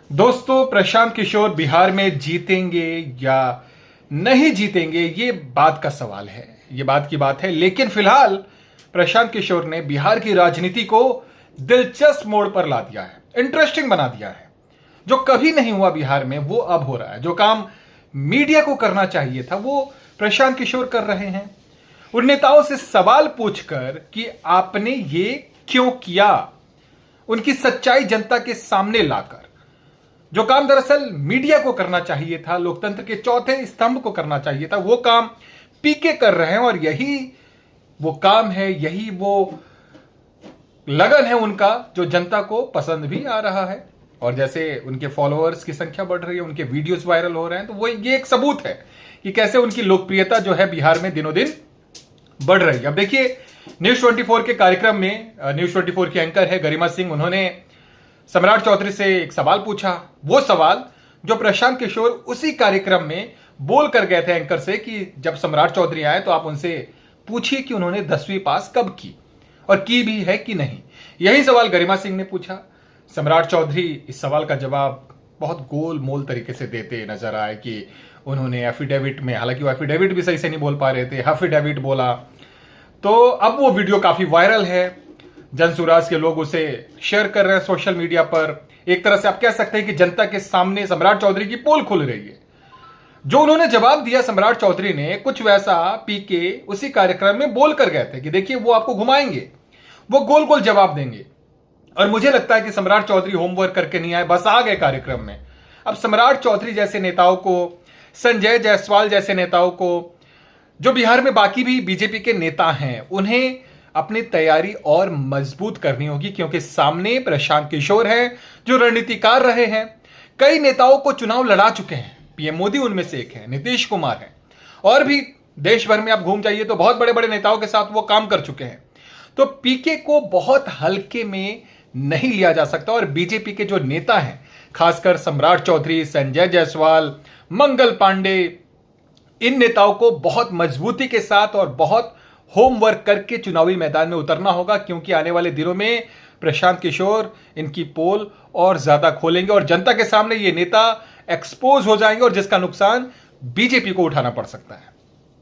दोस्तों, प्रशांत किशोर बिहार में जीतेंगे या नहीं जीतेंगे, ये बात का सवाल है, ये बात की बात है। लेकिन फिलहाल प्रशांत किशोर ने बिहार की राजनीति को दिलचस्प मोड़ पर ला दिया है, इंटरेस्टिंग बना दिया है। जो कभी नहीं हुआ बिहार में वो अब हो रहा है। जो काम मीडिया को करना चाहिए था वो प्रशांत किशोर कर रहे हैं। उन नेताओं से सवाल पूछकर कि आपने ये क्यों किया, उनकी सच्चाई जनता के सामने लाकर। जो काम दरअसल मीडिया को करना चाहिए था, लोकतंत्र के चौथे स्तंभ को करना चाहिए था, वो काम पीके कर रहे हैं। और यही वो काम है, यही वो लगन है उनका, जो जनता को पसंद भी आ रहा है। और जैसे उनके फॉलोअर्स की संख्या बढ़ रही है, उनके वीडियोस वायरल हो रहे हैं, तो वो ये एक सबूत है कि कैसे उनकी लोकप्रियता जो है बिहार में दिनों दिन बढ़ रही है। अब देखिए, न्यूज 24 के कार्यक्रम में न्यूज 24 की एंकर है गरिमा सिंह, उन्होंने सम्राट चौधरी से एक सवाल पूछा। वो सवाल जो प्रशांत किशोर उसी कार्यक्रम में बोल कर गए थे एंकर से कि जब सम्राट चौधरी आए तो आप उनसे पूछिए कि उन्होंने 10वीं पास कब की और की भी है कि नहीं। यही सवाल गरिमा सिंह ने पूछा। सम्राट चौधरी इस सवाल का जवाब बहुत गोल मोल तरीके से देते नजर आए कि उन्होंने एफिडेविट में, हालांकि वो एफिडेविट भी सही से नहीं बोल पा रहे थे, एफिडेविट बोला। तो अब वो वीडियो काफी वायरल है, जनसुराज के लोग उसे शेयर कर रहे हैं सोशल मीडिया पर। एक तरह से आप कह सकते हैं कि जनता के सामने सम्राट चौधरी की पोल खुल रही है। जो उन्होंने जवाब दिया सम्राट चौधरी ने, कुछ वैसा पीके उसी कार्यक्रम में बोल कर गए थे कि देखिए वो आपको घुमाएंगे, वो गोल गोल जवाब देंगे। और मुझे लगता है कि सम्राट चौधरी होमवर्क करके नहीं आए, बस आ गए कार्यक्रम में। अब सम्राट चौधरी जैसे नेताओं को, संजय जायसवाल जैसे नेताओं को, जो बिहार में बाकी भी बीजेपी के नेता हैं, उन्हें अपनी तैयारी और मजबूत करनी होगी, क्योंकि सामने प्रशांत किशोर हैं जो रणनीतिकार रहे हैं, कई नेताओं को चुनाव लड़ा चुके हैं। पीएम मोदी उनमें से एक है, नीतीश कुमार है, और भी देश भर में आप घूम जाइए तो बहुत बड़े बड़े नेताओं के साथ वो काम कर चुके हैं। तो पीके को बहुत हल्के में नहीं लिया जा सकता। और बीजेपी के जो नेता हैं, खासकर सम्राट चौधरी, संजय जायसवाल, मंगल पांडे, इन नेताओं को बहुत मजबूती के साथ और बहुत होमवर्क करके चुनावी मैदान में उतरना होगा, क्योंकि आने वाले दिनों में प्रशांत किशोर इनकी पोल और ज्यादा खोलेंगे और जनता के सामने ये नेता एक्सपोज हो जाएंगे, और जिसका नुकसान बीजेपी को उठाना पड़ सकता है।